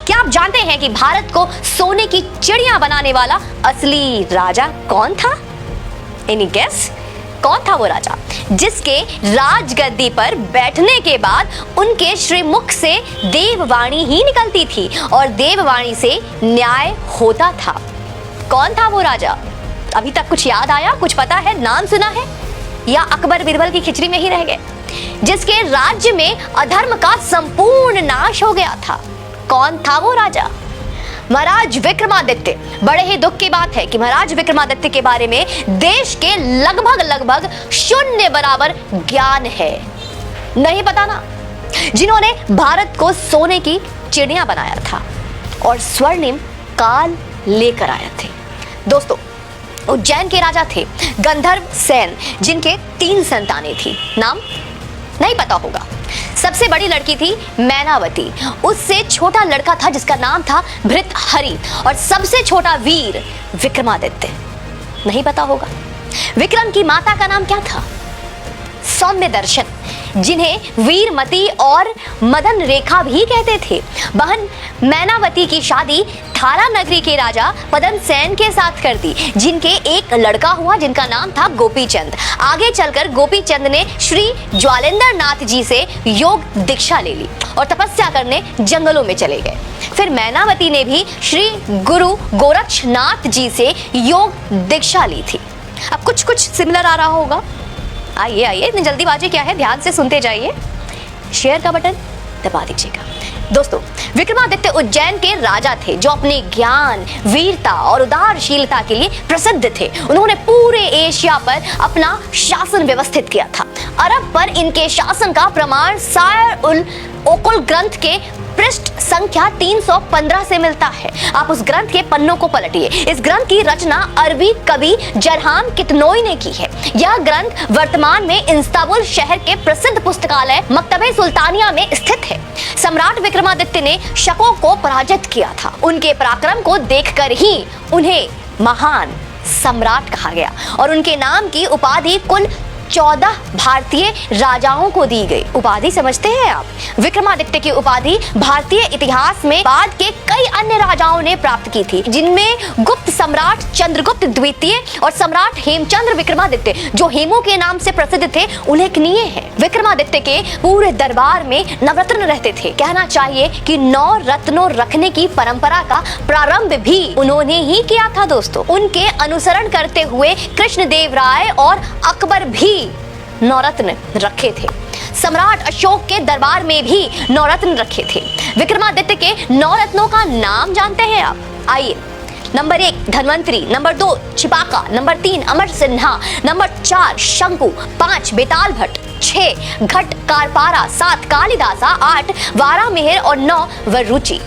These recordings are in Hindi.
क्या आप जानते हैं कि भारत को सोने की चिड़िया बनाने वाला असली राजा कौन था? Any guess? कौन था वो राजा जिसके राजगद्दी पर बैठने के बाद उनके श्रीमुख से देववाणी ही निकलती थी और देववाणी से न्याय होता था? कौन था वो राजा? अभी तक कुछ याद आया, कुछ पता है, नाम सुना है, या अकबर बिरबल की खिचड़ी में ही रह गए? जिसके राज्य में अधर्म का संपूर्ण नाश हो गया था, कौन था वो राजा? महाराज विक्रमादित्य। बड़े ही दुख की बात है कि महाराज विक्रमादित्य के बारे में देश के लगभग शून्य बराबर ज्ञान है। नहीं पता ना? जिन्होंने भारत को सोने की चिड़िया बनाया था और स्वर्णिम काल लेकर आए थे। दोस्तों, उज्जैन के राजा थे गंधर्व सेन, जिनके 3 संतानें थी। नाम नहीं पता होगा। सबसे बड़ी लड़की थी मैनावती, उससे छोटा लड़का था जिसका नाम था भृतहरि, और सबसे छोटा वीर विक्रमादित्य। नहीं पता होगा। विक्रम की माता का नाम क्या था? सौम्य दर्शन, जिन्हें वीरमती और मदन रेखा भी कहते थे। बहन मैनावती की शादी थारा नगरी के राजा पदम सेन के साथ कर दी, जिनके एक लड़का हुआ जिनका नाम था गोपीचंद। आगे चलकर गोपीचंद ने श्री ज्वालेंद्र नाथ जी से योग दीक्षा ले ली और तपस्या करने जंगलों में चले गए। फिर मैनावती ने भी श्री गुरु गोरक्षनाथ जी से योग दीक्षा ली थी। अब कुछ सिमिलर आ रहा होगा। आइए इतनी जल्दीबाजी क्या है, ध्यान से सुनते जाइए। शेयर का बटन दबा दीजिएगा। दोस्तों, विक्रमादित्य उज्जैन के राजा थे जो अपने ज्ञान, वीरता और उदारशीलता के लिए प्रसिद्ध थे। उन्होंने पूरे एशिया पर अपना शासन व्यवस्थित किया था। अरब पर इनके शासन का प्रमाण सायर उल ओकुल ग्रंथ के पृष्ठ संख्या 315 से मिलता है। आप उस ग्रंथ के पन्नों को पलटिए। इस ग्रंथ की रचना अरबी कवि जरहाम कितनोई ने की है। यह ग्रंथ वर्तमान में इस्तांबुल शहर के प्रसिद्ध पुस्तकालय मकतबे सुल्तानिया में स्थित है। सम्राट विक्रमादित्य ने शकों को पराजित किया था। उनके पराक्रम को देखकर ही उन्हें महान सम्राट कहा गया और उनके नाम की उपाधि कुल 14 भारतीय राजाओं को दी गई। उपाधि समझते हैं आप? विक्रमादित्य की उपाधि भारतीय इतिहास में बाद के कई अन्य राजाओं ने प्राप्त की थी, जिनमें गुप्त सम्राट चंद्रगुप्त द्वितीय और सम्राट हेमचंद्र विक्रमादित्य, जो हेमू के नाम से प्रसिद्ध थे, उल्लेखनीय है। विक्रमादित्य के पूरे दरबार में नवरत्न रहते थे। कहना चाहिए कि 9 रत्नों रखने की परंपरा का प्रारंभ भी उन्होंने ही किया था। दोस्तों, उनके अनुसरण करते हुए कृष्णदेव राय और अकबर भी 9 रत्न रखे थे। सम्राट अशोक के दरबार में भी 9 रत्न रखे थे। विक्रमादित्य के 9 रत्नों का नाम जानते हैं आप? आइए। नंबर 1 धन्वंतरी, नंबर 2 छिपाका, नंबर 3 अमर सिन्हा, नंबर 4 शंकु, 5 बेताल भट्ट, 6 घट कारपारा, 7 कालिदासा, 8 वारामिहिर और 9 वरुचि।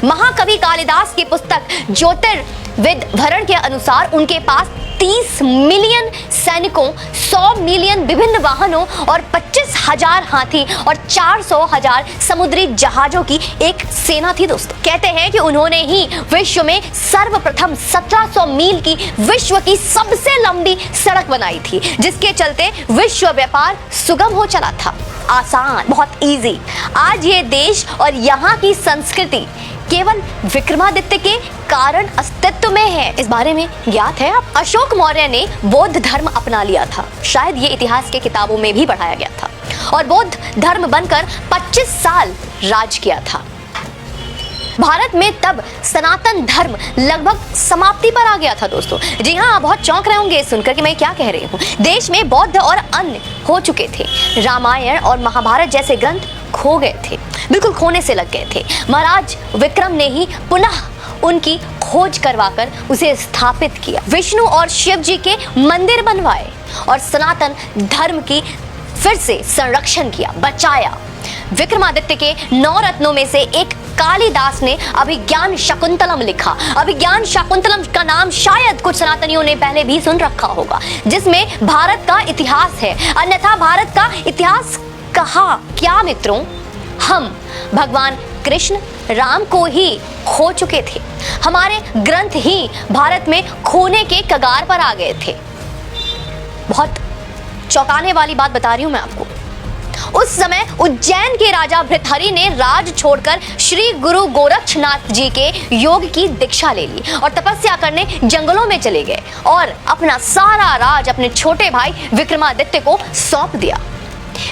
महाकवि कालिदास की पुस्तक ज्योतिर्विद के अनुसार उनके पास 30 मिलियन सैनिकों, 100 मिलियन विभिन्न वाहनों और 25,000 हाथी और 400,000 समुद्री जहाजों की एक सेना थी। दोस्तों, कहते हैं कि उन्होंने ही विश्व में सर्वप्रथम 1700 मील की विश्व की सबसे लंबी सड़क बनाई थी, जिसके चलते विश्व व्यापार सुगम हो चला था। आसान, बहुत इजी। आज ये देश और यहाँ की संस्कृति केवल विक्रमादित्य के कारण अस्तित्व में है। इस बारे में ज्ञात है आप? अशोक मौर्य ने बौद्ध धर्म अपना लिया था। शायद ये इतिहास के किताबों में भी पढ़ाया गया था और बौद्ध धर्म बनकर 25 साल राज किया था। भारत में तब सनातन धर्म लगभग समाप्ति पर आ गया था। दोस्तों, जी हाँ, आप बहुत चौंक रहे होंगे सुनकर कि मैं क्या कह रही हूँ। देश में बौद्ध और अन्य हो चुके थे। रामायण और महाभारत जैसे ग्रंथ खो गए थे, बिल्कुल खोने से लग गए थे। महाराज विक्रम ने ही पुनः उनकी खोज करवाकर उसे स्थापित किया। विष्णु और शिव जी के मंदिर बनवाए और सनातन धर्म की फिर से संरक्षण किया, बचाया। विक्रमादित्य के 9 रत्नों में से एक कालिदास ने अभिज्ञान शाकुंतलम लिखा। अभिज्ञान शाकुंतलम का नाम शायद कुछ सनातनियों ने पहले भी सुन रखा होगा, जिसमें भारत का इतिहास है। अन्यथा भारत का इतिहास कहा क्या मित्रों? हम भगवान कृष्ण राम को ही खो चुके थे। हमारे ग्रंथ ही भारत में खोने के कगार पर आ गए थे। बहुत चौंकाने वाली बात बता रही हूं मैं आपको। उस समय उज्जैन के राजा भृतहरि ने राज छोड़कर श्री गुरु गोरक्षनाथ जी के योग की दीक्षा ले ली और तपस्या करने जंगलों में चले गए और अपना सारा राज अपने छोटे भाई विक्रमादित्य को सौंप दिया।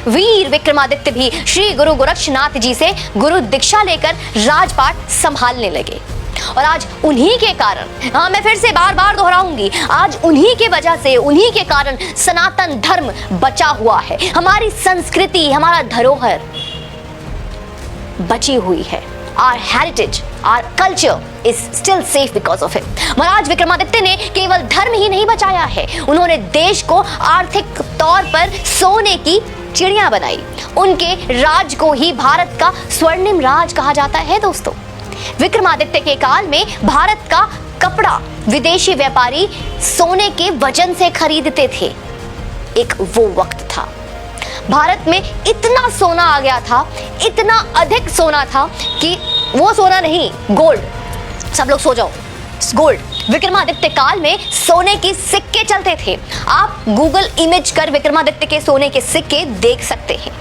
वीर विक्रमादित्य भी श्री गुरु गोरक्षनाथ जी से गुरु दीक्षा लेकर राजपाट संभालने लगे। और आज उन्हीं के कारण, हाँ मैं फिर से बार बार दोहराऊंगी, आज उन्हीं के वजह से, उन्हीं के कारण सनातन धर्म बचा हुआ है। हमारी संस्कृति, हमारा धरोहर बची हुई है। Our heritage, our culture is still safe because of it। महाराज विक्रमादित्य ने केवल धर्म ही नहीं बचाया है, उन्होंने देश को आर्थिक तौर पर सोने की चिड़िया बनाई। उनके राज को ही भारत का स्वर्णिम राज कहा जाता है दोस्तों। विक्रमादित्य के काल में भारत का कपड़ा विदेशी व्यापारी सोने के वजन से खरीदते थे। एक वो वक्त था, भारत में इतना सोना आ गया था, इतना अधिक सोना था कि वो सोना नहीं, गोल्ड। सब लोग सो जाओ, गोल्ड। विक्रमादित्य काल में सोने के सिक्के चलते थे। आप गूगल इमेज कर विक्रमादित्य के सोने के सिक्के देख सकते हैं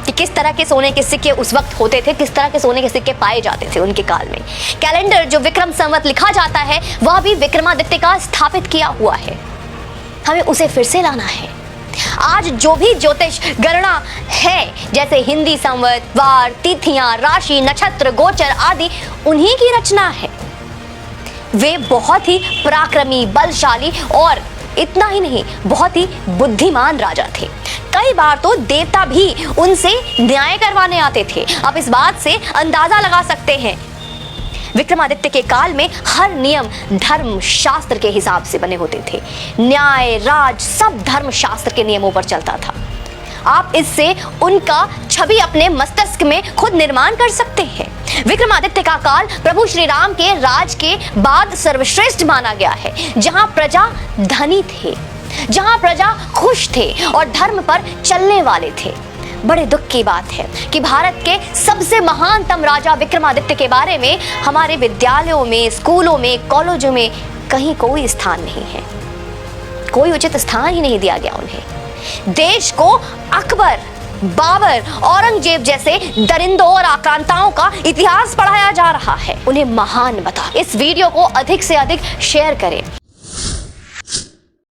कि किस तरह के सोने के सिक्के उस वक्त होते थे, किस तरह के सोने के सिक्के पाए जाते थे उनके काल में। कैलेंडर जो विक्रम संवत लिखा जाता है वह भी विक्रमादित्य का स्थापित किया हुआ है। हमें उसे फिर से लाना है। आज जो भी ज्योतिष गणना है, जैसे हिंदी संवत, वार, तिथियां, राशि, नक्षत्र, गोचर आदि, उन्हीं की रचना है। वे बहुत ही पराक्रमी, बलशाली और इतना ही नहीं, बहुत ही बुद्धिमान राजा थे। कई बार तो देवता भी उनसे न्याय करवाने आते थे। आप इस बात से अंदाजा लगा सकते हैं, विक्रमादित्य के काल में हर नियम धर्म शास्त्र के हिसाब से बने होते थे। न्याय, राज सब धर्म शास्त्र के नियमों पर चलता था। आप इससे उनका छवि अपने मस्तिष्क में खुद निर्माण कर सकते हैं। विक्रमादित्य का काल प्रभु श्री राम के राज के बाद सर्वश्रेष्ठ माना गया है, जहां प्रजा धनी थे, जहां प्रजा खुश थे और धर्म पर चलने वाले थे। बड़े दुख की बात है कि भारत के सबसे महानतम राजा विक्रमादित्य के बारे में हमारे विद्यालयों में, स्कूलों में, कॉलेजों में कहीं कोई स्थान नहीं है। कोई उचित स्थान ही नहीं दिया गया उन्हें। देश को अकबर, बाबर, औरंगजेब जैसे दरिंदों और आक्रांताओं का इतिहास पढ़ाया जा रहा है। उन्हें महान बता। इस वीडियो को अधिक से अधिक शेयर करें।